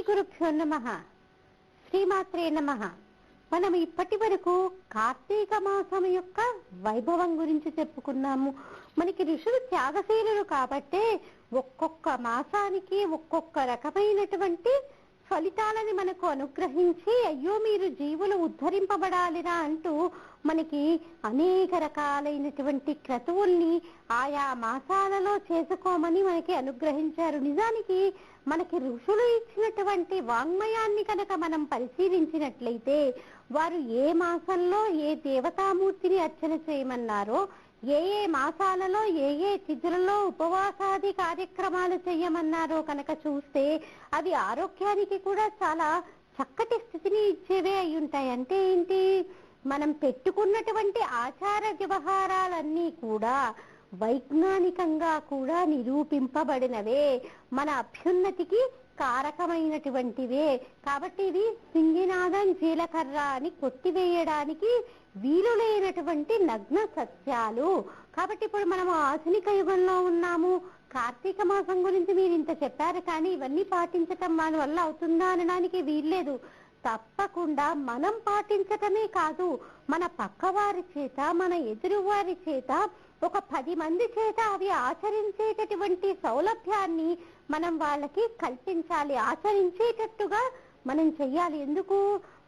గురుభ్యో నమః. శ్రీమాత్రే నమః. మనం ఇప్పటి వరకు కార్తీక మాసం యొక్క వైభవం గురించి చెప్పుకున్నాము. మనకి ఋషులు త్యాగశీలులు కాబట్టే ఒక్కొక్క మాసానికి ఒక్కొక్క రకమైనటువంటి ఫలితాలని మనకు అనుగ్రహించి, అయ్యో మీరు జీవులు ఉద్ధరింపబడాలిరా అంటూ మనకి అనేక రకాలైనటువంటి క్రతువుల్ని ఆయా మాసాలలో చేసుకోమని మనకి అనుగ్రహించారు. నిజానికి మనకి ఋషులు ఇచ్చినటువంటి వాంగ్మయాన్ని కనుక మనం పరిశీలించినట్లయితే వారు ఏ మాసంలో ఏ దేవతామూర్తిని అర్చన చేయమన్నారో, ఏ ఏ మాసాలలో ఏ ఏ తిథులలో ఉపవాసాది కార్యక్రమాలు చేయమన్నారో కనుక చూస్తే అవి ఆరోగ్యానికి కూడా చాలా చక్కటి స్థితిని ఇచ్చేవే అయి ఉంటాయి. అంటే ఏంటి, మనం పెట్టుకున్నటువంటి ఆచార వ్యవహారాలన్నీ కూడా వైజ్ఞానికంగా కూడా నిరూపింపబడినవే, మన అభ్యున్నతికి కారకమైనటువంటివే. కాబట్టి ఇది సింగినాదం జీలకర్ర అని కొట్టివేయడానికి వీలు లేనటువంటి నగ్న సత్యాలు. కాబట్టి ఇప్పుడు మనము ఆధునిక యుగంలో ఉన్నాము. కార్తీక మాసం గురించి మీరు ఇంత చెప్పారు, కానీ ఇవన్నీ పాటించటం మన వల్ల అవుతుందా అనడానికి వీల్లేదు. తప్పకుండా మనం పాటించటమే కాదు, మన పక్కవారి చేత, మన ఎదురు వారి చేత, ఒక 10 మంది చేత అవి ఆచరించేటటువంటి సౌలభ్యాన్ని మనం వాళ్ళకి కల్పించాలి, ఆచరించేటట్టుగా మనం చెయ్యాలి. ఎందుకు,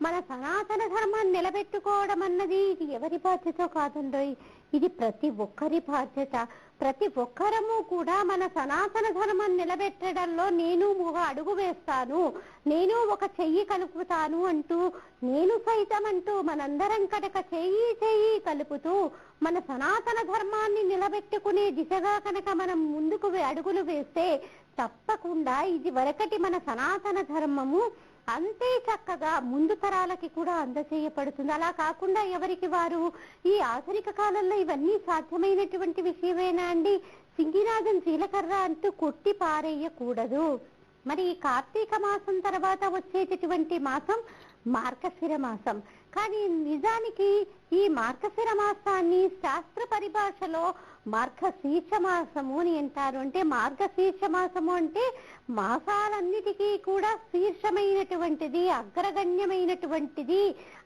మన సనాతన ధర్మాన్ని నిలబెట్టుకోవడం అన్నది ఇది ఎవరి బాధ్యత కాదండోయ్, ఇది ప్రతి ఒక్కరి బాధ్యత. ప్రతి ఒక్కరము కూడా మన సనాతన ధర్మాన్ని నిలబెట్టడంలో నేను ఒక అడుగు వేస్తాను, నేను ఒక చెయ్యి కలుపుతాను అంటూ, నేను సైతం అంటూ మనందరం కనుక చెయ్యి కలుపుతూ మన సనాతన ధర్మాన్ని నిలబెట్టుకునే దిశగా కనుక మనం ముందుకు అడుగులు వేస్తే తప్పకుండా ఇది వరకటి మన సనాతన ధర్మము అంతే చక్కగా ముందు తరాలకి కూడా అందజేయబడుతుంది. అలా కాకుండా ఎవరికి వారు ఈ ఆధునిక కాలంలో ఇవన్నీ సాధ్యమైనటువంటి విషయమేనా అండి? సింగినాదం జీలకర్ర అంటూ కొట్టి పారేయకూడదు. మరి ఈ కార్తీక మాసం తర్వాత వచ్చేటటువంటి మాసం మార్గశిర మాసం. కానీ నిజానికి ఈ మార్గశిర మాసాన్ని శాస్త్ర పరిభాషలో మార్గశీర్ష మాసము అని అంటారు. అంటే మార్గశీర్ష మాసము అంటే మాసాలన్నిటికీ కూడా శీర్షమైనటువంటిది, అగ్రగణ్యమైనటువంటిది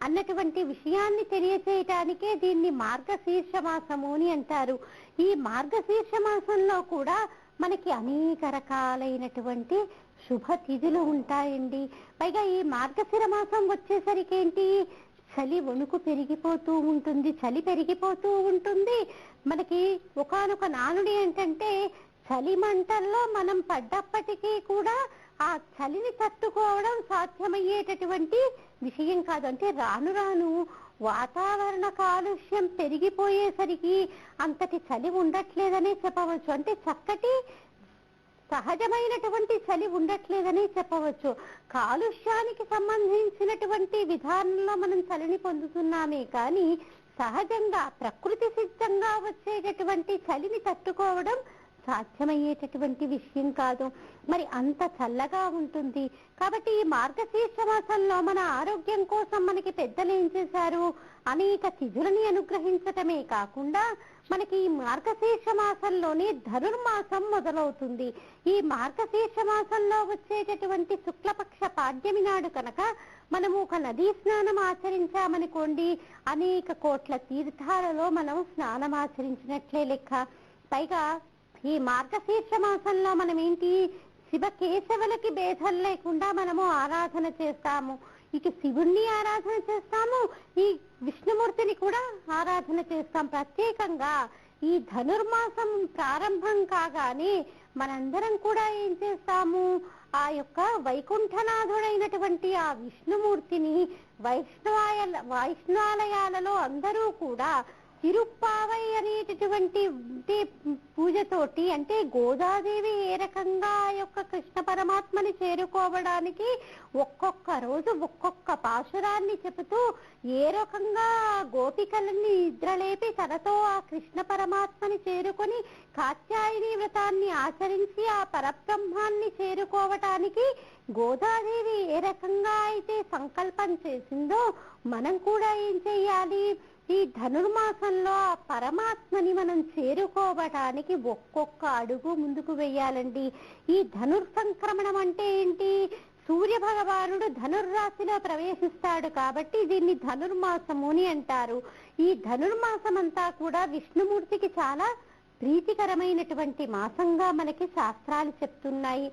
అన్నటువంటి విషయాన్ని తెలియచేయటానికే దీన్ని మార్గశీర్ష మాసము అని అంటారు. ఈ మార్గశీర్ష మాసంలో కూడా మనకి అనేక రకాలైనటువంటి శుభ తిథులు ఉంటాయండి. పైగా ఈ మార్గశిర మాసం వచ్చేసరికి ఏంటి, చలి వణుకు పెరిగిపోతూ ఉంటుంది, చలి పెరిగిపోతూ ఉంటుంది. మనకి ఒకానొక నానుడి ఏంటంటే, చలి మంటల్లో మనం పడ్డప్పటికీ కూడా ఆ చలిని తట్టుకోవడం సాధ్యమయ్యేటటువంటి విషయం కాదు. అంటే రాను రాను వాతావరణ కాలుష్యం పెరిగిపోయేసరికి అంతటి చలి ఉండట్లేదనే చెప్పవచ్చు. అంటే చక్కటి సహజమైనటువంటి చలి ఉండట్లేదని చెప్పవచ్చు. కాలుష్యానికి సంబంధించినటువంటి విధానంలో మనం చలిని పొందుతున్నామే కానీ సహజంగా ప్రకృతి సిద్ధంగా వచ్చేటటువంటి చలిని తట్టుకోవడం సాధ్యమయ్యేటటువంటి విషయం కాదు. మరి అంత చల్లగా ఉంటుంది. కాబట్టి ఈ మార్గశీర్ష మాసంలో మన ఆరోగ్యం కోసం మనకి పెద్దలు ఏం చేశారు, అనేక తిథులని అనుగ్రహించటమే కాకుండా మనకి ఈ మార్గశీర్ష మాసంలోనే ధనుర్మాసం మొదలవుతుంది. ఈ మార్గశీర్ష మాసంలో వచ్చేటటువంటి శుక్లపక్ష పాడ్యమి నాడు కనుక మనము ఒక నదీ స్నానం ఆచరించామనుకోండి, అనేక కోట్ల తీర్థాలలో మనం స్నానం ఆచరించినట్లే లెక్క. పైగా ఈ మార్గశీర్ష మాసంలో మనం ఏంటి, శివ కేశవులకి భేదం లేకుండా మనము ఆరాధన చేస్తాము. ఇక శివుణ్ణి ఆరాధన చేస్తాము, ఈ విష్ణుమూర్తిని కూడా ఆరాధన చేస్తాం. ప్రత్యేకంగా ఈ ధనుర్మాసం ప్రారంభం కాగానే మనందరం కూడా ఏం చేస్తాము, ఆ యొక్క వైకుంఠనాథుడైనటువంటి ఆ విష్ణుమూర్తిని వైష్ణవాలయాలలో అందరూ కూడా తిరుప్పావై అనేటటువంటి పూజతోటి, అంటే గోదాదేవి ఏ రకంగా ఆ యొక్క కృష్ణ పరమాత్మని చేరుకోవడానికి ఒక్కొక్క రోజు ఒక్కొక్క పాశురాన్ని చెబుతూ ఏ రకంగా గోపికలని నిద్రలేపి తనతో ఆ కృష్ణ పరమాత్మని చేరుకొని కాత్యాయని వ్రతాన్ని ఆచరించి ఆ పరబ్రహ్మాన్ని చేరుకోవటానికి గోదాదేవి ఏ రకంగా అయితే సంకల్పం చేసిందో మనం కూడా ఏం చెయ్యాలి, ఈ ధనుర్మాసంలో ఆ పరమాత్మని మనం చేరుకోవటానికి ఒక్కొక్క అడుగు ముందుకు వెయ్యాలండి. ఈ ధనుర్ సంక్రమణం అంటే ఏంటి, సూర్య భగవానుడు ధనుర్రాశిలో ప్రవేశిస్తాడు కాబట్టి దీన్ని ధనుర్మాసము అని అంటారు. ఈ ధనుర్మాసం అంతా కూడా విష్ణుమూర్తికి చాలా ప్రీతికరమైనటువంటి మాసంగా మనకి శాస్త్రాలు చెప్తున్నాయి.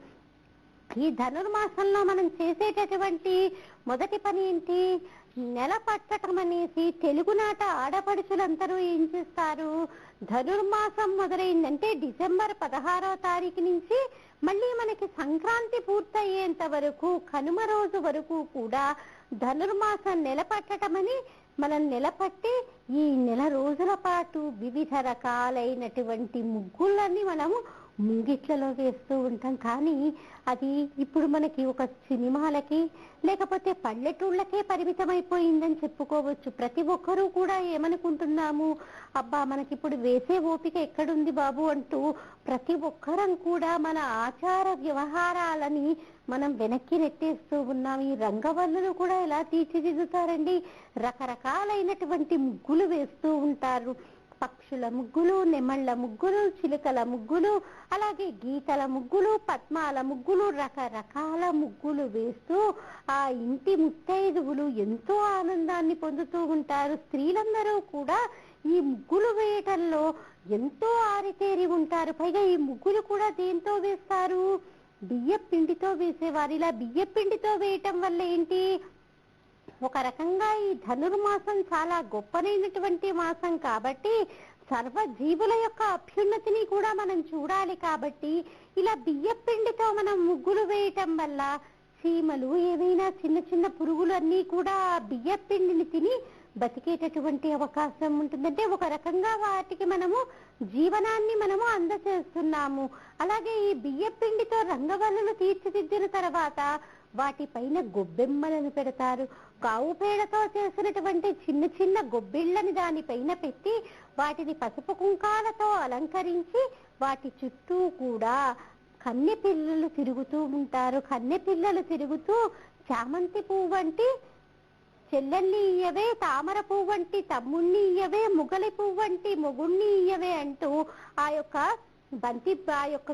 ఈ ధనుర్మాసంలో మనం చేసేటటువంటి మొదటి పని ఏంటి? నెల పట్టటం అనేసి తెలుగునాట ఆడపడుచులందరూ ఏం చేస్తారు? ధనుర్మాసం మొదలైందంటే డిసెంబర్ 16వ తారీఖు నుంచి మళ్ళీ మనకి సంక్రాంతి పూర్తయ్యేంత వరకు కనుమ రోజు వరకు కూడా ధనుర్మాసం నెలపట్టటమని మనం నిలబట్టి ఈ నెల రోజుల పాటు వివిధ రకాలైనటువంటి ముగ్గులన్నీ మనము ముంగిట్లలో వేస్తూ ఉంటాం. కానీ అది ఇప్పుడు మనకి ఒక సినిమాలకి లేకపోతే పల్లెటూళ్ళకే పరిమితమైపోయిందని చెప్పుకోవచ్చు. ప్రతి ఒక్కరూ కూడా ఏమనుకుంటున్నాము, అబ్బా మనకి ఇప్పుడు వేసే ఓపిక ఎక్కడుంది బాబు అంటూ ప్రతి ఒక్కరం కూడా మన ఆచార వ్యవహారాలని మనం వెనక్కి నెట్టేస్తూ ఉన్నాం. ఈ రంగవల్లులు కూడా ఎలా తీర్చిదిద్దుతారండి? రకరకాలైనటువంటి ముగ్గులు వేస్తూ ఉంటారు. పక్షుల ముగ్గులు, నెమళ్ళ ముగ్గులు, చిలుకల ముగ్గులు, అలాగే గీతల ముగ్గులు, పద్మాల ముగ్గులు, రకరకాల ముగ్గులు వేస్తూ ఆ ఇంటి ముత్తైదువులు ఎంతో ఆనందాన్ని పొందుతూ ఉంటారు. స్త్రీలందరూ కూడా ఈ ముగ్గులు వేయటంలో ఎంతో ఆరితేరి ఉంటారు. పైగా ఈ ముగ్గులు కూడా దేంతో వేస్తారు? బియ్యం పిండితో వేసేవారు. ఇలా బియ్యం పిండితో వేయటం వల్ల ఏంటి? ఒక రకంగా ఈ ధనుర్మాసం చాలా గొప్పనైనటువంటి మాసం కాబట్టి సర్వ జీవుల యొక్క అభ్యున్నతిని కూడా మనం చూడాలి. కాబట్టి ఇలా బియ్యం పిండితో మనం ముగ్గులు వేయటం వల్ల చీమలు, ఏవైనా చిన్న చిన్న పురుగులు అన్నీ కూడా బియ్యం పిండిని తిని బతికేటటువంటి అవకాశం ఉంటుందంటే ఒక రకంగా వాటికి మనము జీవనాన్ని మనము అందచేస్తున్నాము. అలాగే ఈ బియ్యం పిండితో రంగవల్లులు తీర్చిదిద్దిన తర్వాత వాటిపైన గొబ్బెమ్మలను పెడతారు. ఆవు పేడతో చేసినటువంటి చిన్న చిన్న గొబ్బిళ్ళని దానిపైన పెట్టి వాటిని పసుపు కుంకాలతో అలంకరించి వాటి చుట్టూ కూడా కన్నె పిల్లలు తిరుగుతూ ఉంటారు. కన్నె పిల్లలు తిరుగుతూ చామంతి పువ్వు వంటి చెల్లెల్ని ఇయ్యవే, తామర పువ్వు వంటి తమ్ముణ్ణి ఇయ్యవే, ముగలి పువ్వు వంటి మొగుణ్ణి ఇయ్యవే అంటూ ఆ యొక్క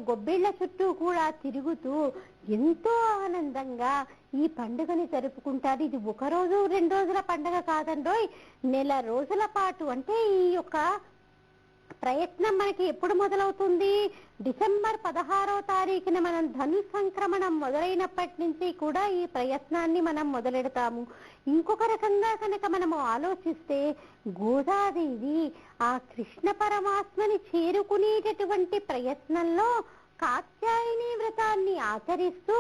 గొబ్బిళ్ల చుట్టూ కూడా తిరుగుతూ ఎంతో ఆనందంగా ఈ పండుగని జరుపుకుంటారు. ఇది ఒక రోజు 2 రోజుల పండుగ కాదండోయ్, నెల రోజుల పాటు. అంటే ఈ యొక్క ప్రయత్నం మనకి ఎప్పుడు మొదలవుతుంది? డిసెంబర్ 16వ తారీఖున మనం ధను సంక్రమణం మొదలైనప్పటి నుంచి కూడా ఈ ప్రయత్నాన్ని మనం మొదలెడతాము. ఇంకొక రకంగా కనుక మనము ఆలోచిస్తే గోదాదేవి ఆ కృష్ణ పరమాత్మని చేరుకునేటటువంటి ప్రయత్నంలో కాత్యాయని వ్రతాన్ని ఆచరిస్తూ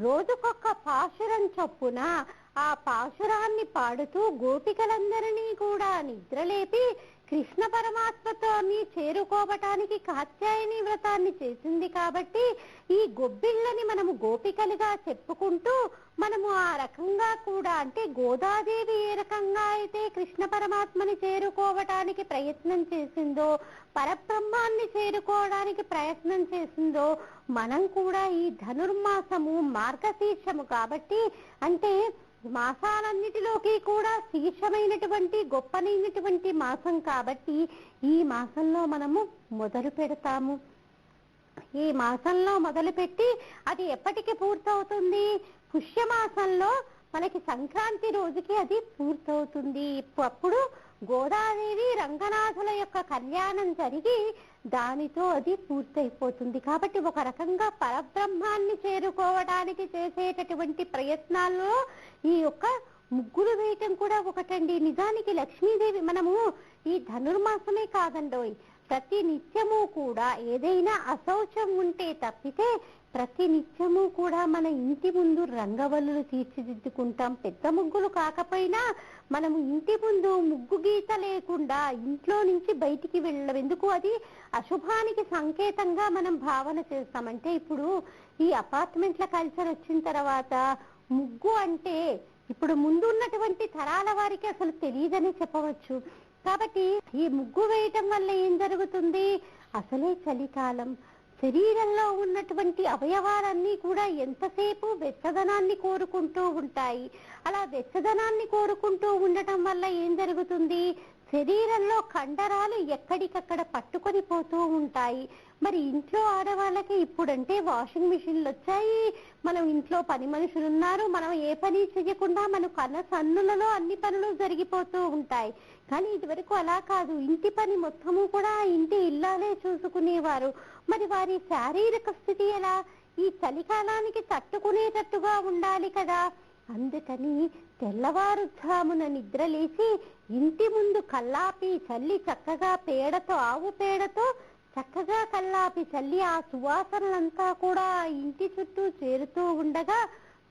రోజుకొక పాశురం చొప్పున ఆ పాశురాన్ని పాడుతూ గోపికలందరినీ కూడా నిద్రలేపి కృష్ణ పరమాత్మతో చేరుకోవటానికి కాత్యాయని వ్రతాన్ని చేసింది. కాబట్టి ఈ గొబ్బిళ్ళని మనము గోపికలుగా చెప్పుకుంటూ మనము ఆ రకంగా కూడా, అంటే గోదాదేవి ఏ రకంగా అయితే కృష్ణ పరమాత్మని చేరుకోవటానికి ప్రయత్నం చేసిందో, పరబ్రహ్మాన్ని చేరుకోవడానికి ప్రయత్నం చేసిందో, మనం కూడా ఈ ధనుర్మాసము మార్గశీర్షము కాబట్టి, అంటే మాసాలన్నిటిలోకి కూడా శీర్షమైనటువంటి గొప్పనైనటువంటి మాసం కాబట్టి ఈ మాసంలో మనము మొదలు పెడతాము. ఈ మాసంలో మొదలుపెట్టి అది ఎప్పటికి పూర్తవుతుంది? పుష్యమాసంలో మనకి సంక్రాంతి రోజుకి అది పూర్తవుతుంది. అప్పుడు గోదాదేవి రంగనాథుల యొక్క కళ్యాణం జరిగి దానితో అది పూర్తయిపోతుంది. కాబట్టి ఒక రకంగా పరబ్రహ్మాన్ని చేరుకోవడానికి చేసేటటువంటి ప్రయత్నాల్లో ఈ యొక్క ముగ్గులు వేయటం కూడా ఒకటండి. నిజానికి లక్ష్మీదేవి మనము ఈ ధనుర్మాసమే కాదండోయ్, ప్రతి నిత్యము కూడా ఏదైనా అశౌచం ఉంటే తప్పితే ప్రతి నిత్యము కూడా మన ఇంటి ముందు రంగవల్లులు తీర్చిదిద్దుకుంటాం. పెద్ద ముగ్గులు కాకపోయినా మనము ఇంటి ముందు ముగ్గు గీత లేకుండా ఇంట్లో నుంచి బయటికి వెళ్ళడం ఎందుకు? అది అశుభానికి సంకేతంగా మనం భావన చేస్తామంటే ఇప్పుడు ఈ అపార్ట్మెంట్ల కల్చర్ వచ్చిన తర్వాత ముగ్గు అంటే ఇప్పుడు ముందు ఉన్నటువంటి తరాల వారికి అసలు తెలియదని చెప్పవచ్చు. కాబట్టి ఈ ముగ్గు వేయటం వల్ల ఏం జరుగుతుంది? అసలే చలికాలం, శరీరంలో ఉన్నటువంటి అవయవాలన్నీ కూడా ఎంతసేపు వెచ్చదనాన్ని కోరుకుంటూ ఉంటాయి. అలా వెచ్చదనాన్ని కోరుకుంటూ ఉండటం వల్ల ఏం జరుగుతుంది? శరీరంలో కండరాలు ఎక్కడికక్కడ పట్టుకొని పోతూ ఉంటాయి. మరి ఇంట్లో ఆడవాళ్ళకి ఇప్పుడంటే వాషింగ్ మిషన్లు వచ్చాయి, మనం ఇంట్లో పని మనుషులు ఉన్నారు, మనం ఏ పని చేయకుండా మన కన్న సన్నులలో అన్ని పనులు జరిగిపోతూ ఉంటాయి. కానీ ఇదివరకు అలా కాదు, ఇంటి పని మొత్తము కూడా ఇంటి ఇల్లాలే చూసుకునేవారు. మరి వారి శారీరక స్థితి ఎలా? ఈ చలికాలానికి తట్టుకునేటట్టుగా ఉండాలి కదా. అందుకని తెల్లవారుజామున నిద్రలేసి ఇంటి ముందు కల్లాపి చల్లి చక్కగా పేడతో, ఆవు పేడతో చక్కగా కల్లాపి చల్లి ఆ సువాసనలంతా కూడా ఇంటి చుట్టూ చేరుతూ ఉండగా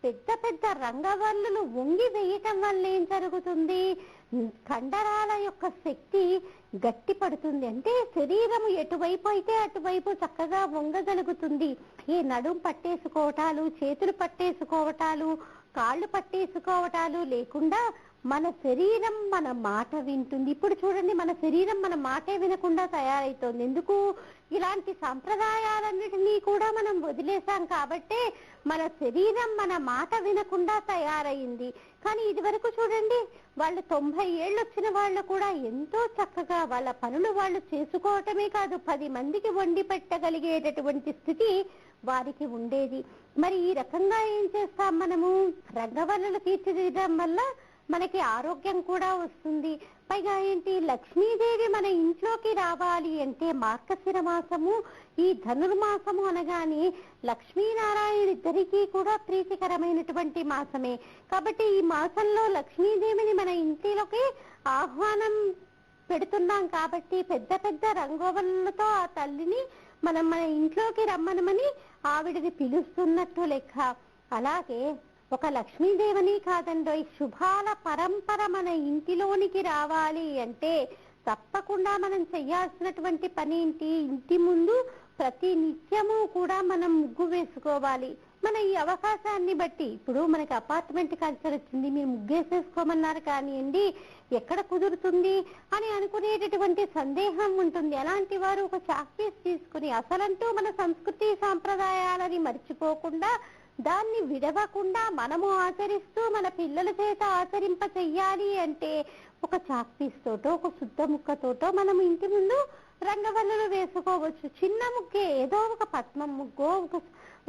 పెద్ద పెద్ద రంగవల్లులు వంగి వేయటం వల్ల ఏం జరుగుతుంది? కండరాల యొక్క శక్తి గట్టి పడుతుంది. అంటే శరీరం ఎటువైపు అయితే అటువైపు చక్కగా వంగగలుగుతుంది. ఈ నడుం పట్టేసుకోవటాలు, చేతులు పట్టేసుకోవటాలు, కాళ్ళు పట్టేసుకోవటాలు లేకుండా మన శరీరం మన మాట వింటుంది. ఇప్పుడు చూడండి, మన శరీరం మన మాటే వినకుండా తయారైతోంది. ఎందుకు? ఇలాంటి సంప్రదాయాలన్నిటినీ కూడా మనం వదిలేసాం కాబట్టే మన శరీరం మన మాట వినకుండా తయారైంది. కానీ ఇది వరకు చూడండి, వాళ్ళు 90 ఏళ్ళు వచ్చిన వాళ్ళు కూడా ఎంతో చక్కగా వాళ్ళ పనులు వాళ్ళు చేసుకోవటమే కాదు, 10 మందికి వండి పెట్టగలిగేటటువంటి స్థితి వారికి ఉండేది. మరి ఈ రకంగా ఏం చేస్తాం మనము? రంగవల్లులు తీర్చిదిద్దడం వల్ల మనకి ఆరోగ్యం కూడా వస్తుంది. పైగా ఏంటి, లక్ష్మీదేవి మన ఇంట్లోకి రావాలి అంటే మార్గశిర మాసము, ఈ ధనుర్మాసము అనగానే లక్ష్మీనారాయణ ఇద్దరికీ కూడా ప్రీతికరమైనటువంటి మాసమే. కాబట్టి ఈ మాసంలో లక్ష్మీదేవిని మన ఇంటిలోకి ఆహ్వానం పెడుతున్నాం కాబట్టి పెద్ద పెద్ద రంగవల్లులతో ఆ తల్లిని మనం మన ఇంట్లోకి రమ్మనమని ఆవిడని పిలుస్తున్నట్టు లెక్క. అలాగే ఒక లక్ష్మీదేవిని కాదండో, శుభాల పరంపర మన ఇంటిలోనికి రావాలి అంటే తప్పకుండా మనం చేయాల్సినటువంటి పని ఏంటి? ఇంటి ముందు ప్రతి నిత్యము కూడా మనం ముగ్గు వేసుకోవాలి. మన ఈ అవకాశాన్ని బట్టి, ఇప్పుడు మనకి అపార్ట్మెంట్ కల్చర్ వచ్చింది, మీరు ముగ్గేసేసుకోమన్నారు కానివ్వండి, ఎక్కడ కుదురుతుంది అని అనుకునేటటువంటి సందేహం ఉంటుంది. అలాంటి వారు ఒక చాక్పీస్ తీసుకుని అసలంటూ మన సంస్కృతి సాంప్రదాయాలని మర్చిపోకుండా దాన్ని విడవకుండా మనము ఆచరిస్తూ మన పిల్లల చేత ఆచరింప చెయ్యాలి అంటే ఒక చాక్పీస్ తోటో, ఒక శుద్ధ ముక్కతోటో మనం ఇంటి ముందు రంగవల్లులు వేసుకోవచ్చు. చిన్న ముగ్గే, ఏదో ఒక పద్మం ముగ్గో,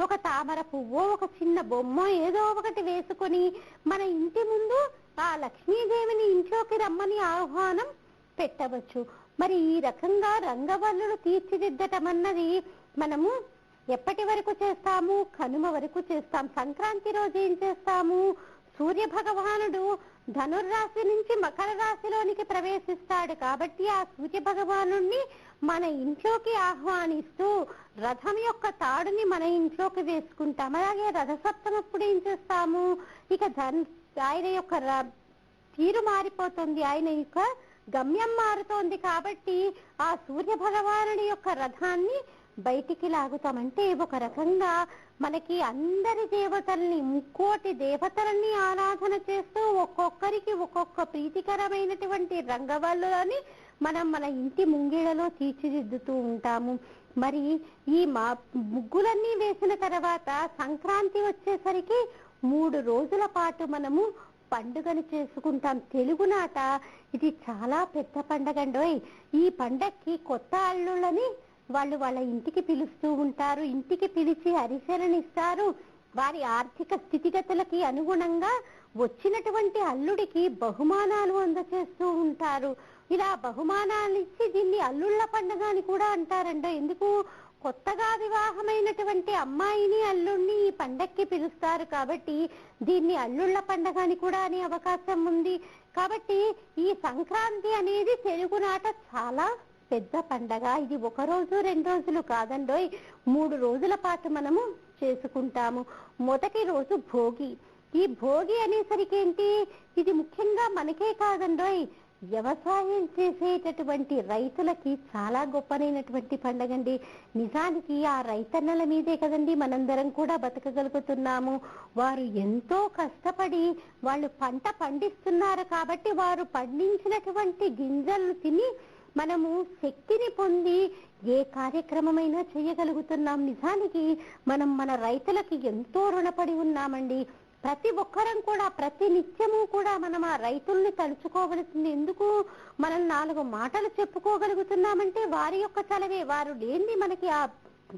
ఒక తామర పువ్వో, ఒక చిన్న బొమ్మ ఏదో ఒకటి వేసుకొని మన ఇంటి ముందు ఆ లక్ష్మీదేవిని ఇంట్లోకి రమ్మని ఆహ్వానం పెట్టవచ్చు. మరి ఈ రకంగా రంగవల్లులు తీర్చిదిద్దటం అన్నది మనము ఎప్పటి వరకు చేస్తాము? కనుమ వరకు చేస్తాం. సంక్రాంతి రోజు ఏం చేస్తాము? సూర్య భగవానుడు ధనుర్రాశి నుంచి మకర రాశిలోనికి ప్రవేశిస్తాడు కాబట్టి ఆ సూర్య భగవానుడిని మన ఇంట్లోకి ఆహ్వానిస్తూ రథం యొక్క తాడుని మన ఇంట్లోకి వేసుకుంటాం. అలాగే రథసప్తమప్పుడు ఏం చేస్తాము? ఇక ఆయన యొక్క తీరు మారిపోతుంది, ఆయన యొక్క గమ్యం మారుతోంది కాబట్టి ఆ సూర్య భగవానుడి యొక్క రథాన్ని బయటికి లాగుతామంటే ఒక రకంగా మనకి అందరి దేవతల్ని, 3,000,000 దేవతల్ని ఆరాధన చేస్తూ ఒక్కొక్కరికి ఒక్కొక్క ప్రీతికరమైనటువంటి రంగవల్లులని మనం మన ఇంటి ముంగిడలో తీర్చిదిద్దుతూ ఉంటాము. మరి ఈ ముగ్గులన్నీ వేసిన తర్వాత సంక్రాంతి వచ్చేసరికి 3 రోజుల పాటు మనము పండుగను చేసుకుంటాం. తెలుగునాట ఇది చాలా పెద్ద పండగ అండోయ్. ఈ పండక్కి కొత్త అల్లుళ్ళని వాళ్ళు వాళ్ళ ఇంటికి పిలుస్తూ ఉంటారు. ఇంటికి పిలిచి అరిసెలనిస్తారు. వారి ఆర్థిక స్థితిగతులకి అనుగుణంగా వచ్చినటువంటి అల్లుడికి బహుమానాలు అందజేస్తూ ఉంటారు. ఇలా బహుమానాలు ఇచ్చి దీన్ని అల్లుళ్ళ పండుగ అని కూడా అంటారంట. ఎందుకు? కొత్తగా వివాహమైనటువంటి అమ్మాయిని, అల్లుడిని ఈ పండక్కి పిలుస్తారు కాబట్టి దీన్ని అల్లుళ్ళ పండుగ అని కూడా అనే అవకాశం ఉంది. కాబట్టి ఈ సంక్రాంతి అనేది తెలుగునాట చాలా పెద్ద పండగ. ఇది 1 రోజు 2 రోజులు కాదండోయ్, 3 రోజుల పాటు మనము చేసుకుంటాము. మొదటి రోజు భోగి. ఈ భోగి అనేసరికి ఏంటి? ఇది ముఖ్యంగా మనకే కాదండోయ్, వ్యవసాయం చేసేటటువంటి రైతులకి చాలా గొప్పనైనటువంటి పండగ అండి. నిజానికి ఆ రైతన్నల మీదే కదండి మనందరం కూడా బతకగలుగుతున్నాము. వారు ఎంతో కష్టపడి వాళ్ళు పంట పండిస్తున్నారు కాబట్టి వారు పండించినటువంటి గింజలను తిని మనము శక్తిని పొంది ఏ కార్యక్రమమైనా చేయగలుగుతున్నాం. నిజానికి మనం మన రైతులకి ఎంతో రుణపడి ఉన్నామండి. ప్రతి ఒక్కరం కూడా ప్రతి నిత్యము కూడా మనం ఆ రైతుల్ని తలుచుకోవలసింది. ఎందుకు మనం 4 మాటలు చెప్పుకోగలుగుతున్నామంటే వారి యొక్క చలవే. వారు లేనిది మనకి ఆ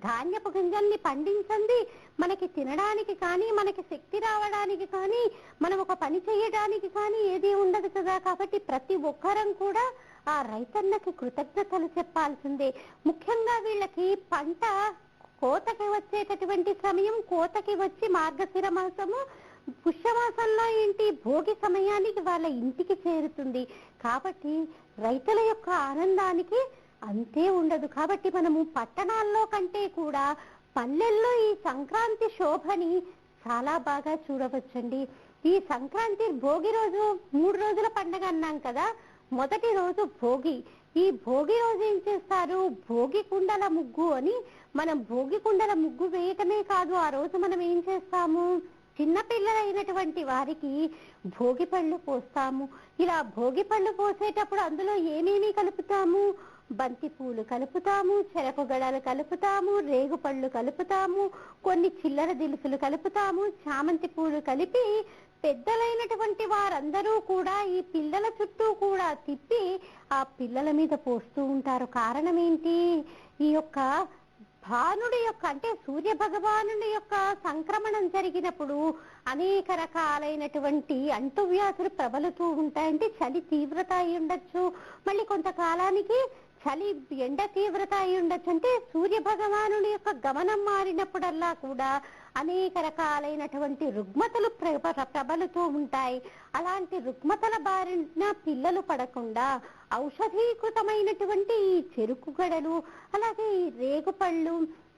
ధాన్యపు గింజల్ని పండించండి మనకి తినడానికి కానీ, మనకి శక్తి రావడానికి కానీ, మనం ఒక పని చేయడానికి కానీ ఏది ఉండదు కదా. కాబట్టి ప్రతి ఒక్కరం కూడా ఆ రైతన్నకి కృతజ్ఞతలు చెప్పాల్సిందే. ముఖ్యంగా వీళ్ళకి పంట కోతకి వచ్చేటటువంటి సమయం, కోతకి వచ్చి మార్గశిర మాసము, పుష్యమాసంలో ఏంటి భోగి సమయానికి వాళ్ళ ఇంటికి చేరుతుంది. కాబట్టి రైతుల యొక్క ఆనందానికి అంతే ఉండదు. కాబట్టి మనము పట్టణాల్లో కంటే కూడా పల్లెల్లో ఈ సంక్రాంతి శోభని చాలా బాగా చూడవచ్చండి. ఈ సంక్రాంతి భోగి రోజు 3 రోజుల పండుగ అన్నాం కదా. మొదటి రోజు భోగి. ఈ భోగి రోజు ఏం చేస్తారు, భోగి కుండల ముగ్గు అని. మనం భోగి కుండల ముగ్గు వేయటమే కాదు, ఆ రోజు మనం ఏం చేస్తాము, చిన్న పిల్లలైనటువంటి వారికి భోగి పళ్ళు పోస్తాము. ఇలా భోగి పళ్ళు పోసేటప్పుడు అందులో ఏమేమి కలుపుతాము, బంతి పూలు కలుపుతాము, చెరకు గడలు కలుపుతాము, రేగు పళ్ళు కలుపుతాము, కొన్ని చిల్లర దిలుసులు కలుపుతాము, చామంతి పూలు కలిపి పెద్దలైనటువంటి వారందరూ కూడా ఈ పిల్లల చుట్టూ కూడా తిప్పి ఆ పిల్లల మీద పోస్తూ ఉంటారు. కారణం ఏంటి, ఈ యొక్క భానుడి యొక్క అంటే సూర్య భగవానుడి యొక్క సంక్రమణం జరిగినప్పుడు అనేక రకాలైనటువంటి అంటువ్యాధులు ప్రబలుతూ ఉంటాయంటే చలి తీవ్రత అయి ఉండొచ్చు, మళ్ళీ కొంతకాలానికి చలి ఎండ తీవ్రత అయి ఉండొచ్చు. అంటే సూర్య భగవానుడి యొక్క గమనం మారినప్పుడల్లా కూడా అనేక రకాలైనటువంటి రుగ్మతలు ప్రబలుతూ ఉంటాయి. అలాంటి రుగ్మతల బారిన పిల్లలు పడకుండా ఔషధీకృతమైనటువంటి ఈ చెరుకు గడలు, అలాగే ఈ రేగుపళ్ళు,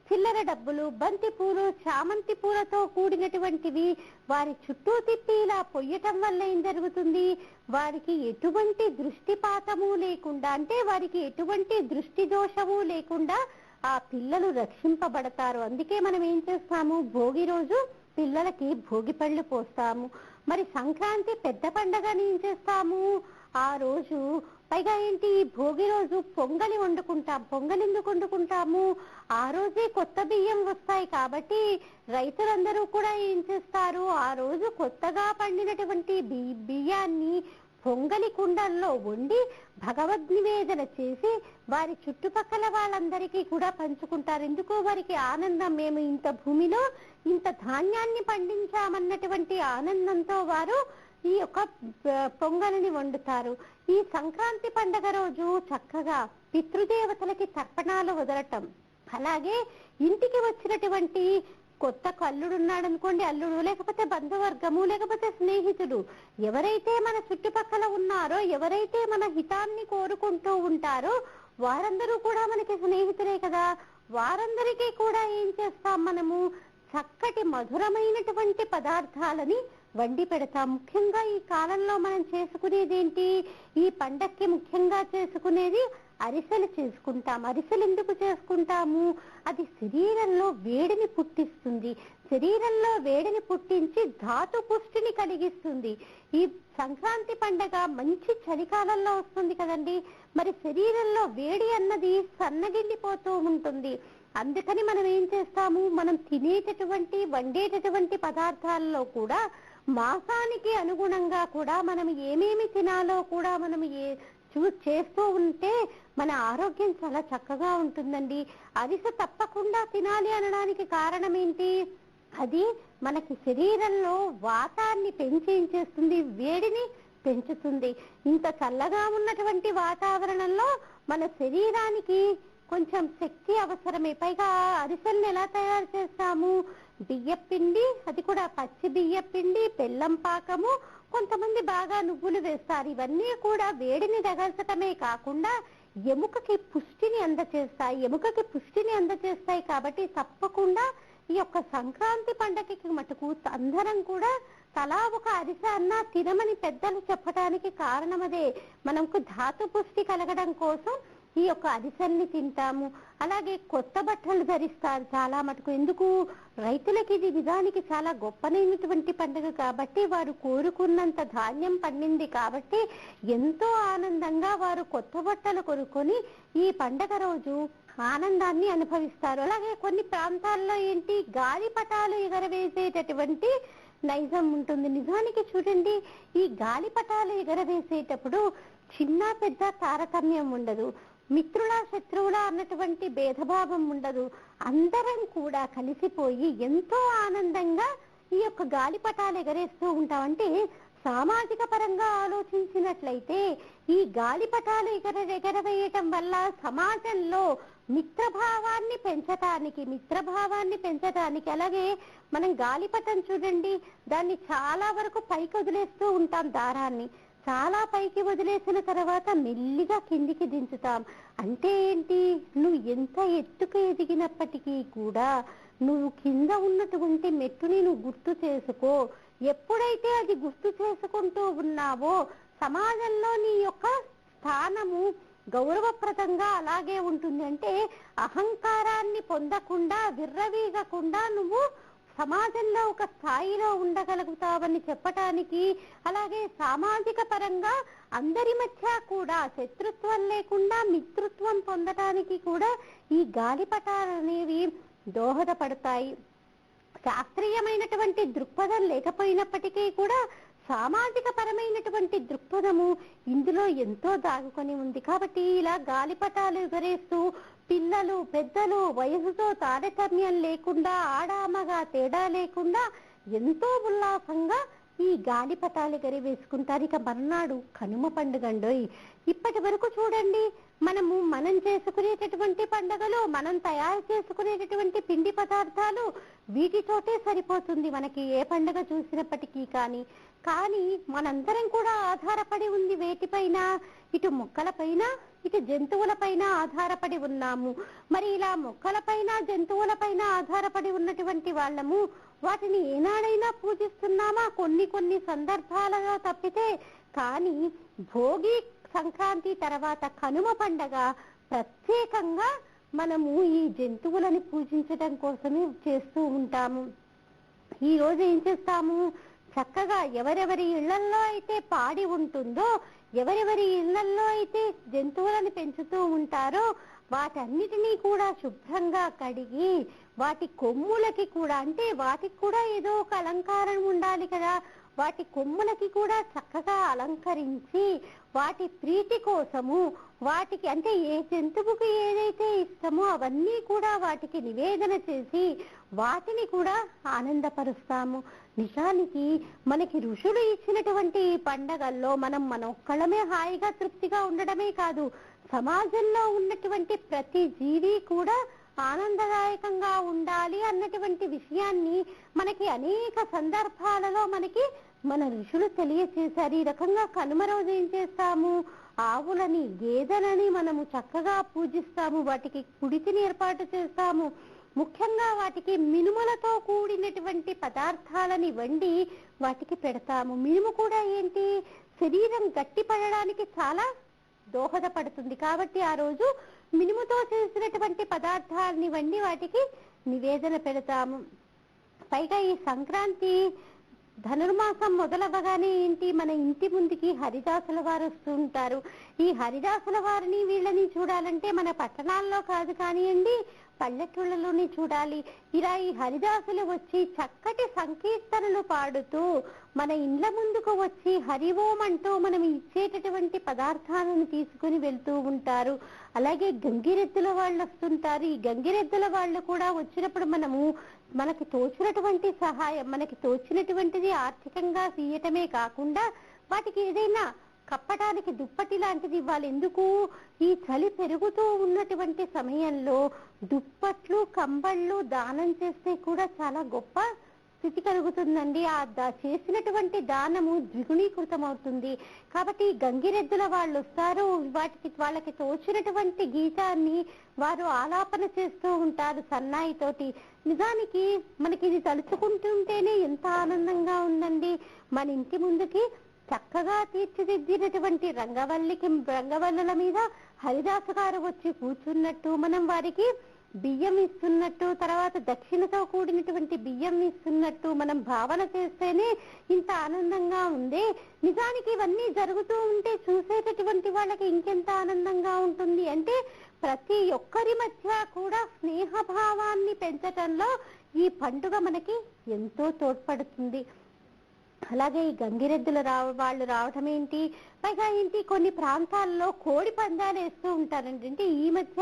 చిల్లర డబ్బులు, బంతి పూలు, చామంతి పూలతో కూడినటువంటివి వారి చుట్టూ తిప్పి ఇలా పొయ్యటం వల్ల ఏం జరుగుతుంది, వారికి ఎటువంటి దృష్టిపాతము లేకుండా, అంటే వారికి ఎటువంటి దృష్టి దోషము లేకుండా ఆ పిల్లలు రక్షింపబడతారు. అందుకే మనం ఏం చేస్తాము, భోగి రోజు పిల్లలకి భోగి పళ్ళు పోస్తాము. మరి సంక్రాంతి పెద్ద పండగని ఏం చేస్తాము, ఆ రోజు పైగా ఏంటి, భోగి రోజు పొంగలి వండుకుంటాం. పొంగలి ఎందుకు వండుకుంటాము, ఆ రోజే కొత్త బియ్యం వస్తాయి కాబట్టి రైతులందరూ కూడా ఏం చేస్తారు, ఆ రోజు కొత్తగా పండినటువంటి బియ్యాన్ని పొంగలి కుండల్లో వండి భగవద్ నివేదన చేసి వారి చుట్టుపక్కల వాళ్ళందరికీ కూడా పంచుకుంటారు. ఎందుకు, వారికి ఆనందం, మేము ఇంత భూమిలో ఇంత ధాన్యాన్ని పండించామన్నటువంటి ఆనందంతో వారు ఈ యొక్క పొంగలిని వండుతారు. ఈ సంక్రాంతి పండగ రోజు చక్కగా పితృదేవతలకి తర్పణాలు వదలటం, అలాగే ఇంటికి వచ్చినటువంటి కొత్త అల్లుడు ఉన్నాడు అనుకోండి, అల్లుడు లేకపోతే బంధువర్గము లేకపోతే స్నేహితుడు ఎవరైతే మన చుట్టుపక్కల ఉన్నారో, ఎవరైతే మన హితాన్ని కోరుకుంటూ ఉంటారో వారందరూ కూడా మనకి స్నేహితులే కదా. వారందరికీ కూడా ఏం చేస్తాం, మనము చక్కటి మధురమైనటువంటి పదార్థాలని వండి పెడతాం. ముఖ్యంగా ఈ కాలంలో మనం చేసుకునేది ఏంటి, ఈ పండక్కి ముఖ్యంగా చేసుకునేది అరిసెలు చేసుకుంటాం. అరిసెలు ఎందుకు చేసుకుంటాము, అది శరీరంలో వేడిని పుట్టిస్తుంది. శరీరంలో వేడిని పుట్టించి ధాతు పుష్టిని కలిగిస్తుంది. ఈ సంక్రాంతి పండగ మంచి చలికాలంలో వస్తుంది కదండి, మరి శరీరంలో వేడి అన్నది సన్నగిల్లిపోతూ ఉంటుంది. అందుకని మనం ఏం చేస్తాము, మనం తినేటటువంటి వండేటటువంటి పదార్థాల్లో కూడా మాసానికి అనుగుణంగా కూడా మనం ఏమేమి తినాలో కూడా మనం చేస్తూ ఉంటే మన ఆరోగ్యం చాలా చక్కగా ఉంటుందండి. అరిసె తప్పకుండా తినాలి అనడానికి కారణం ఏంటి, అది మనకి శరీరంలో వాతాన్ని పెంచేస్తుంది, వేడిని పెంచుతుంది. ఇంత చల్లగా ఉన్నటువంటి వాతావరణంలో మన శరీరానికి కొంచెం శక్తి అవసరమే. పైగా అరిసెల్ని ఎలా తయారు చేస్తాము, బియ్యపిండి, అది కూడా పచ్చి బియ్యపిండి, బెల్లం పాకము, కొంతమంది బాగా నువ్వులు వేస్తారు. ఇవన్నీ కూడా వేడిని తగల్చటమే కాకుండా ఎముకకి పుష్టిని అందచేస్తాయి. కాబట్టి తప్పకుండా ఈ యొక్క సంక్రాంతి పండగకి మటుకు అందరం కూడా తలా ఒక అరిసె అన్నా తినమని పెద్దలు చెప్పడానికి కారణం అదే. మనకు ధాతు పుష్టి కలగడం కోసం ఈ యొక్క అరిసెల్ని తింటాము. అలాగే కొత్త బట్టలు ధరిస్తారు చాలా మటుకు. ఎందుకు, రైతులకి ఇది నిజానికి చాలా గొప్పనైనటువంటి పండుగ కాబట్టి, వారు కోరుకున్నంత ధాన్యం పండింది కాబట్టి ఎంతో ఆనందంగా వారు కొత్త బట్టలు కొనుక్కొని ఈ పండగ రోజు ఆనందాన్ని అనుభవిస్తారు. అలాగే కొన్ని ప్రాంతాల్లో ఏంటి, గాలిపటాలు ఎగరవేసేటటువంటి నైజం ఉంటుంది. నిజానికి చూడండి, ఈ గాలిపటాలు ఎగరవేసేటప్పుడు చిన్న పెద్ద తారతమ్యం ఉండదు, మిత్రుల శత్రువుల అన్నటువంటి భేదభావం ఉండదు. అందరం కూడా కలిసిపోయి ఎంతో ఆనందంగా ఈ యొక్క గాలిపటాలు ఎగరేస్తూ ఉంటాం. అంటే సామాజిక పరంగా ఆలోచించినట్లయితే ఈ గాలిపటాలు ఎగరవేయటం వల్ల సమాజంలో మిత్రభావాన్ని పెంచటానికి అలాగే మనం గాలిపటం చూడండి, దాన్ని చాలా వరకు పైకి వదిలేస్తూ ఉంటాం, దారాన్ని చాలా పైకి వదిలేసిన తర్వాత మెల్లిగా కిందికి దించుతాం. అంటే ఏంటి, నువ్వు ఎంత ఎత్తుకు ఎదిగినప్పటికీ కూడా నువ్వు కింద ఉన్నటువంటి మెట్టుని నువ్వు గుర్తు చేసుకో. ఎప్పుడైతే అది గుర్తు చేసుకుంటూ ఉన్నావో సమాజంలో నీ యొక్క స్థానము గౌరవప్రదంగా అలాగే ఉంటుంది. అంటే అహంకారాన్ని పొందకుండా, విర్రవీగకుండా నువ్వు సమాజంలో ఒక స్థాయిలో ఉండగలుగుతావని చెప్పటానికి, అలాగే సామాజిక పరంగా అందరి మధ్య కూడా శత్రుత్వం లేకుండా మిత్రుత్వం పొందటానికి కూడా ఈ గాలిపటాలు అనేవి దోహదపడతాయి. శాస్త్రీయమైనటువంటి దృక్పథం లేకపోయినప్పటికీ కూడా సామాజిక పరమైనటువంటి దృక్పథము ఇందులో ఎంతో దాగుకొని ఉంది. కాబట్టి ఇలా గాలిపటాలు ఎగరేస్తూ పిల్లలు పెద్దలు వయసుతో తారతమ్యం లేకుండా, ఆడామగా తేడా లేకుండా ఎంతో ఉల్లాసంగా ఈ గాలిపటాలు ఎగరవేసుకుంటారు. ఇక మర్నాడు కనుమ పండుగ అండోయ్. ఇప్పటి వరకు చూడండి, మనం చేసుకునేటటువంటి పండుగలు, మనం తయారు చేసుకునేటటువంటి పిండి పదార్థాలు వీటితోటే సరిపోతుంది మనకి ఏ పండుగ చూసినప్పటికీ. కానీ మనందరం కూడా ఆధారపడి ఉంది వేటిపైన, ఇటు మొక్కలపైన ఇటు జంతువులపైన ఆధారపడి ఉన్నాము. మరి ఇలా మొక్కలపైన జంతువులపైన ఆధారపడి ఉన్నటువంటి వాళ్ళము వాటిని ఏనాడైనా పూజిస్తున్నామా? కొన్ని సందర్భాలలో తప్పితే. కానీ భోగి సంక్రాంతి తర్వాత కనుమ పండగ ప్రత్యేకంగా మనము ఈ జంతువులను పూజించడం కోసమే చేస్తూ ఉంటాము. ఈ రోజు ఏం చేస్తాము, చక్కగా ఎవరెవరి ఇళ్లల్లో అయితే పాడి ఉంటుందో, ఎవరెవరి ఇళ్లల్లో అయితే జంతువులను పెంచుతూ ఉంటారో వాటన్నిటినీ కూడా శుభ్రంగా కడిగి వాటి కొమ్ములకి కూడా, అంటే వాటికి కూడా ఏదో ఒక అలంకారం ఉండాలి కదా, వాటి కొమ్ములకి కూడా చక్కగా అలంకరించి వాటి ప్రీతి కోసము వాటికి, అంటే ఏ జంతువుకి ఏదైతే ఇష్టమో అవన్నీ కూడా వాటికి నివేదన చేసి వాటిని కూడా ఆనందపరుస్తాము. నిజానికి మనకి ఋషులు ఇచ్చినటువంటి ఈ పండగల్లో మనం ఒక్కళ్ళమే హాయిగా తృప్తిగా ఉండడమే కాదు, సమాజంలో ఉన్నటువంటి ప్రతి జీవి కూడా ఆనందదాయకంగా ఉండాలి అన్నటువంటి విషయాన్ని మనకి అనేక సందర్భాలలో మన ఋషులు తెలియచేశారు. ఈ రకంగా కనుమ రోజు ఏం చేస్తాము, ఆవులని గేదెలని మనము చక్కగా పూజిస్తాము, వాటికి కుడితిని ఏర్పాటు చేస్తాము. ముఖ్యంగా వాటికి మినుములతో కూడినటువంటి పదార్థాలని వండి వాటికి పెడతాము. మినుము కూడా ఏంటి, శరీరం గట్టిపడడానికి చాలా దోహదపడుతుంది. కాబట్టి ఆ రోజు మినుముతో చేసినటువంటి పదార్థాలని వండి వాటికి నివేదన పెడతాము. పైగా ఈ సంక్రాంతి ధనుర్మాసం మొదలవ్వగానే ఏంటి, మన ఇంటి ముందుకి హరిదాసుల వారు వస్తూ ఉంటారు. ఈ హరిదాసుల వారిని వీళ్ళని చూడాలంటే మన పట్టణాల్లో కాదు కానివ్వండి, పల్లెటూళ్ళలోనే చూడాలి. ఇలా ఈ హరిదాసులు వచ్చి చక్కటి సంకీర్తనలు పాడుతూ మన ఇండ్ల ముందుకు వచ్చి హరి ఓం అంటూ మనం ఇచ్చేటటువంటి పదార్థాలను తీసుకుని వెళ్తూ ఉంటారు. అలాగే గంగిరెద్దుల వాళ్ళు వస్తుంటారు. ఈ గంగిరెద్దుల వాళ్ళు కూడా వచ్చినప్పుడు మనకి తోచినటువంటి సహాయం, మనకి తోచినటువంటిది ఆర్థికంగా తీయటమే కాకుండా వాటికి ఏదైనా కప్పటానికి దుప్పటి లాంటిది ఇవ్వాలి. ఎందుకు, ఈ చలి పెరుగుతూ ఉన్నటువంటి సమయంలో దుప్పట్లు కంబళ్ళు దానం చేస్తే కూడా చాలా గొప్ప స్థితి కలుగుతుందండి. ఆ చేసినటువంటి దానము ద్విగుణీకృతం అవుతుంది. కాబట్టి గంగిరెద్దుల వాళ్ళు వస్తారు, వాళ్ళకి తోచినటువంటి గీతాన్ని వారు ఆలాపన చేస్తూ ఉంటారు సన్నాయితోటి. నిజానికి మనకి ఇది తలుచుకుంటుంటేనే ఎంత ఆనందంగా ఉందండి. మన ఇంటి ముందుకి చక్కగా తీర్చిదిద్దినటువంటి రంగవల్లుల మీద హరిదాసు గారు వచ్చి కూర్చున్నట్టు, మనం వారికి బియ్యం ఇస్తున్నట్టు, తర్వాత దక్షిణతో కూడినటువంటి బియ్యం ఇస్తున్నట్టు మనం భావన చేస్తేనే ఇంత ఆనందంగా ఉంది. నిజానికి ఇవన్నీ జరుగుతూ ఉంటే చూసేటటువంటి వాళ్ళకి ఇంకెంత ఆనందంగా ఉంటుంది అంటే, ప్రతి ఒక్కరి మధ్య కూడా స్నేహభావాన్ని పెంచటంలో ఈ పండుగ మనకి ఎంతో తోడ్పడుతుంది. అలాగే ఈ గంగిరెద్దులు వాళ్ళు రావటం ఏంటి, పైగా ఏంటి కొన్ని ప్రాంతాల్లో కోడి పందాలు వేస్తూ ఉంటారండి. అంటే ఈ మధ్య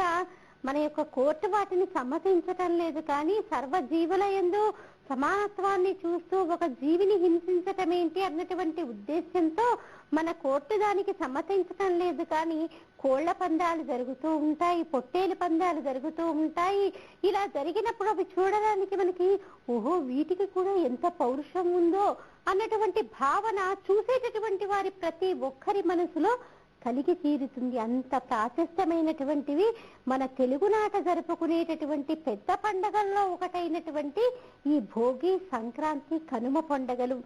మన యొక్క కోర్టు వాటిని సమ్మతించటం లేదు, కానీ సర్వజీవుల యందు సమానత్వాన్ని చూస్తూ ఒక జీవిని హింసించటం ఏంటి అన్నటువంటి ఉద్దేశంతో మన కోర్టు దానికి సమ్మతించటం లేదు. కానీ కోళ్ల పందాలు జరుగుతూ ఉంటాయి, పొట్టేలు పందాలు జరుగుతూ ఉంటాయి. ఇలా జరిగినప్పుడు అవి చూడడానికి మనకి ఓహో వీటికి కూడా ఎంత పౌరుషం ఉందో అన్నటువంటి భావన చూసేటటువంటి వారి ప్రతి ఒక్కరి మనసులో కలిగి తీరుతుంది. అంత ప్రాశస్త్యమైనటువంటివి మన తెలుగునాట జరుపుకునేటటువంటి పెద్ద పండగల్లో ఒకటైనటువంటి ఈ భోగి, సంక్రాంతి, కనుమ పండగలు.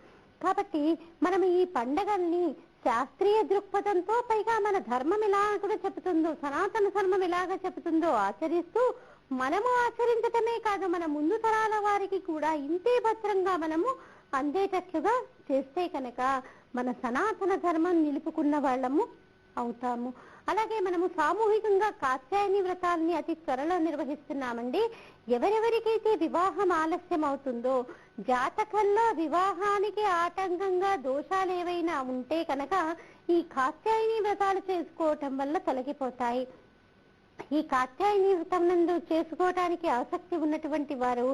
కాబట్టి మనం ఈ పండగల్ని శాస్త్రీయ దృక్పథంతో, పైగా మన ధర్మం ఎలా కూడా చెబుతుందో, సనాతన ధర్మం ఎలాగ చెబుతుందో ఆచరిస్తూ మనము ఆచరించటమే కాదు, మన ముందు తరాల వారికి కూడా ఇంతే భద్రంగా మనము అందేటట్లుగా చేస్తే కనుక మన సనాతన ధర్మం నిలుపుకున్న వాళ్ళము అవుతాము. అలాగే మనము సామూహికంగా కాత్యాయని వ్రతాలని అతి త్వరలో నిర్వహిస్తున్నామండి. ఎవరెవరికైతే వివాహం ఆలస్యం అవుతుందో, జాతకంలో వివాహానికి ఆటంకంగా దోషాలు ఏవైనా ఉంటే కనుక ఈ కాత్యాయని వ్రతాలు చేసుకోవటం వల్ల తొలగిపోతాయి. ఈ కాత్యాయని వ్రతం నందు చేసుకోవటానికి ఆసక్తి ఉన్నటువంటి వారు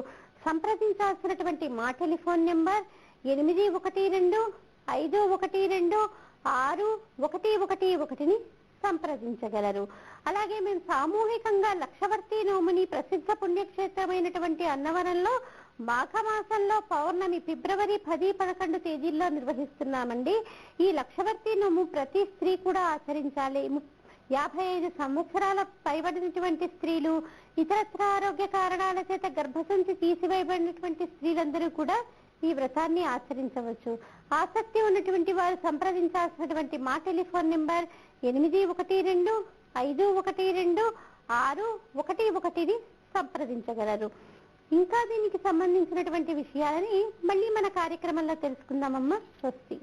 సంప్రదించాల్సినటువంటి మా టెలిఫోన్ నెంబర్ 8125126111ని సంప్రదించగలరు. అలాగే మేము సామూహికంగా లక్షవర్తి నోముని ప్రసిద్ధ పుణ్యక్షేత్రమైనటువంటి అన్నవరంలో మాఘమాసంలో పౌర్ణమి ఫిబ్రవరి 10, 11 తేదీల్లో నిర్వహిస్తున్నామండి. ఈ లక్షవర్తి నోము ప్రతి స్త్రీ కూడా ఆచరించాలి. 55 సంవత్సరాల పైబడినటువంటి స్త్రీలు, ఇతరత్ర ఆరోగ్య కారణాల చేత గర్భసంచి తీసివేయబడినటువంటి స్త్రీలందరూ కూడా ఈ వ్రతాన్ని ఆచరించవచ్చు. ఆసక్తి ఉన్నటువంటి వారు సంప్రదించాల్సినటువంటి మా టెలిఫోన్ నెంబర్ 8125126111ని సంప్రదించగలరు. ఇంకా దీనికి సంబంధించినటువంటి విషయాలని మళ్ళీ మన కార్యక్రమంలో తెలుసుకుందామమ్మా. స్వస్తి.